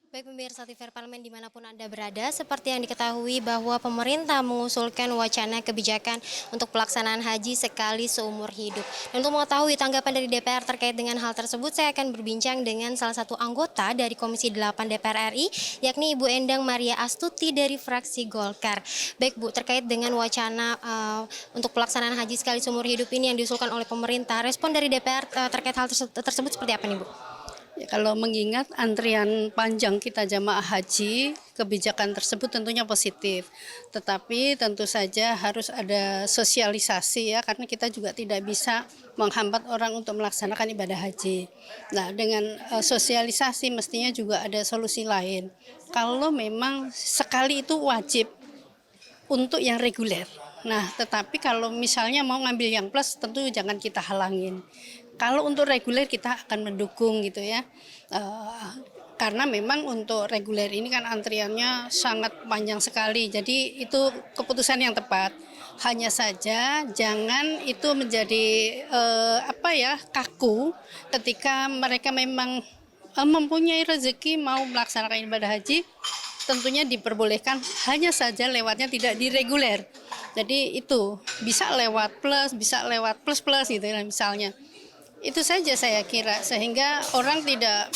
Baik pemirsa TVR Parlemen dimanapun Anda berada, seperti yang diketahui bahwa pemerintah mengusulkan wacana kebijakan untuk pelaksanaan haji sekali seumur hidup. Dan untuk mengetahui tanggapan dari DPR terkait dengan hal tersebut, saya akan berbincang dengan salah satu anggota dari Komisi 8 DPR RI, yakni Ibu Endang Maria Astuti dari fraksi Golkar. Baik Bu, terkait dengan wacana untuk pelaksanaan haji sekali seumur hidup ini yang diusulkan oleh pemerintah, respon dari DPR terkait hal tersebut seperti apa nih Bu? Ya, kalau mengingat antrian panjang kita jamaah haji, kebijakan tersebut tentunya positif. Tetapi tentu saja harus ada sosialisasi ya, karena kita juga tidak bisa menghambat orang untuk melaksanakan ibadah haji. Nah, dengan sosialisasi mestinya juga ada solusi lain. Kalau memang sekali itu wajib untuk yang reguler. Nah, tetapi kalau misalnya mau ngambil yang plus, tentu jangan kita halangin. Kalau untuk reguler kita akan mendukung gitu ya. Eh, karena memang untuk reguler ini kan antriannya sangat panjang sekali. Jadi itu keputusan yang tepat. Hanya saja jangan itu menjadi kaku ketika mereka memang mempunyai rezeki mau melaksanakan ibadah haji, tentunya diperbolehkan, hanya saja lewatnya tidak di reguler. Jadi itu bisa lewat plus, bisa lewat plus plus gitu ya misalnya. Itu saja saya kira, sehingga orang tidak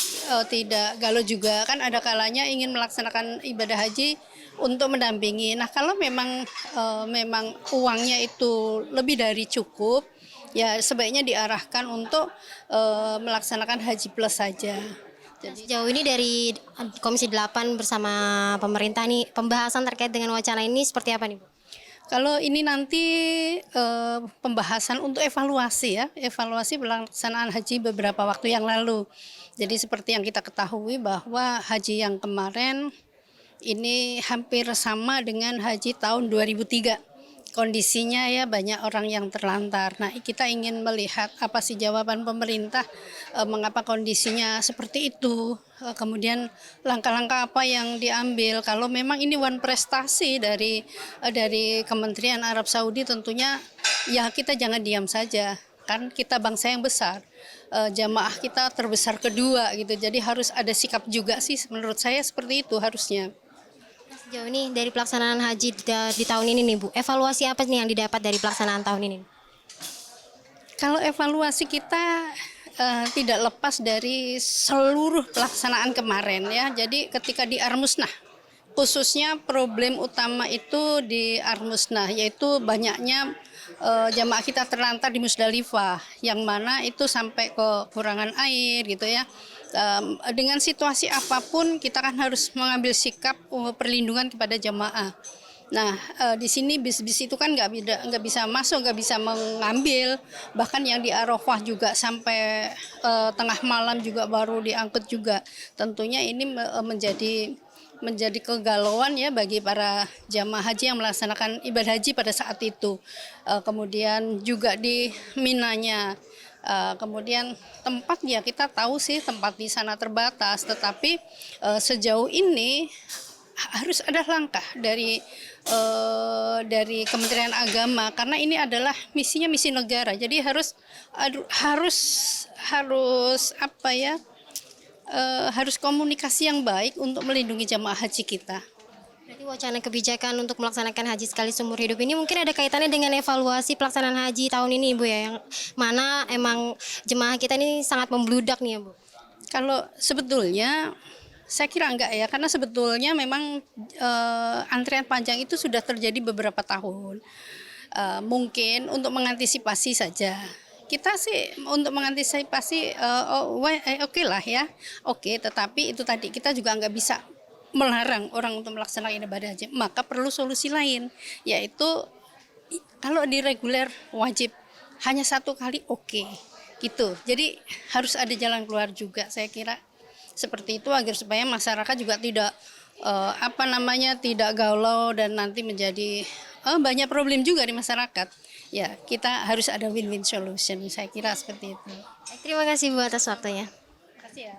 galau juga, kan ada kalanya ingin melaksanakan ibadah haji untuk mendampingi. Nah, kalau memang uangnya itu lebih dari cukup, ya sebaiknya diarahkan untuk melaksanakan haji plus saja. Nah, Jadi sejauh ini dari Komisi 8 bersama pemerintah nih, pembahasan terkait dengan wacana ini seperti apa nih Bu? kalau ini nanti pembahasan untuk evaluasi ya, evaluasi pelaksanaan haji beberapa waktu yang lalu. Jadi seperti yang kita ketahui bahwa haji yang kemarin ini hampir sama dengan haji tahun 2003. Kondisinya ya banyak orang yang terlantar. Nah, kita ingin melihat apa sih jawaban pemerintah, mengapa kondisinya seperti itu. Kemudian langkah-langkah apa yang diambil. Kalau memang ini one prestasi dari Kementerian Arab Saudi, tentunya ya kita jangan diam saja. Kan kita bangsa yang besar. Jamaah kita terbesar kedua gitu. Jadi harus ada sikap juga sih, menurut saya seperti itu harusnya. Nah, sejauh ini dari pelaksanaan haji di tahun ini nih Bu, evaluasi apa nih yang didapat dari pelaksanaan tahun ini? Kalau evaluasi kita tidak lepas dari seluruh pelaksanaan kemarin ya. Jadi ketika di Armusnah, khususnya problem utama itu di Armusnah, yaitu banyaknya jamaah kita terlantar di Musdalifah, yang mana itu sampai kekurangan air gitu ya. Dengan situasi apapun kita kan harus mengambil sikap perlindungan kepada jamaah. Nah, di sini bis-bis itu kan nggak bisa masuk, nggak bisa mengambil, bahkan yang di Arafah juga sampai tengah malam juga baru diangkut juga. Tentunya ini menjadi kegalauan ya bagi para jamaah haji yang melaksanakan ibadah haji pada saat itu. Kemudian juga di Minanya. Kemudian tempat ya kita tahu sih tempat di sana terbatas, tetapi sejauh ini harus ada langkah dari Kementerian Agama, karena ini adalah misinya misi negara. Jadi harus harus apa ya? Harus komunikasi yang baik untuk melindungi jamaah haji kita. Berarti wacana kebijakan untuk melaksanakan haji sekali seumur hidup ini mungkin ada kaitannya dengan evaluasi pelaksanaan haji tahun ini Bu ya, yang mana emang jemaah kita ini sangat membludak nih ya Bu. Kalau sebetulnya saya kira enggak ya, karena sebetulnya memang antrian panjang itu sudah terjadi beberapa tahun. Mungkin untuk mengantisipasi saja. Kita sih untuk mengantisipasi oke lah ya, oke. Tetapi itu tadi kita juga nggak bisa melarang orang untuk melaksanakan ibadah haji. Maka perlu solusi lain, yaitu kalau di reguler wajib hanya satu kali oke, gitu. Jadi harus ada jalan keluar juga saya kira seperti itu, agar supaya masyarakat juga tidak tidak galau dan nanti menjadi banyak problem juga di masyarakat. Ya, kita harus ada win-win solution, saya kira seperti itu. Terima kasih Bu atas waktunya. Terima kasih ya.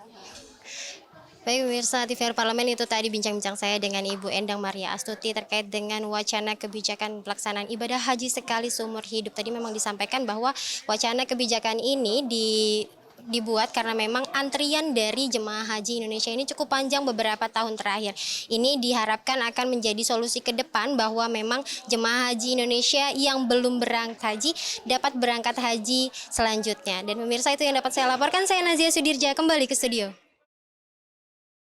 Baik pemirsa TVR Parlemen, itu tadi bincang-bincang saya dengan Ibu Endang Maria Astuti terkait dengan wacana kebijakan pelaksanaan ibadah haji sekali seumur hidup. Tadi memang disampaikan bahwa wacana kebijakan ini dibuat karena memang antrian dari jemaah haji Indonesia ini cukup panjang beberapa tahun terakhir. Ini diharapkan akan menjadi solusi ke depan bahwa memang jemaah haji Indonesia yang belum berangkat haji dapat berangkat haji selanjutnya. Dan pemirsa, itu yang dapat saya laporkan. Saya Nazia Sudirja, kembali ke studio.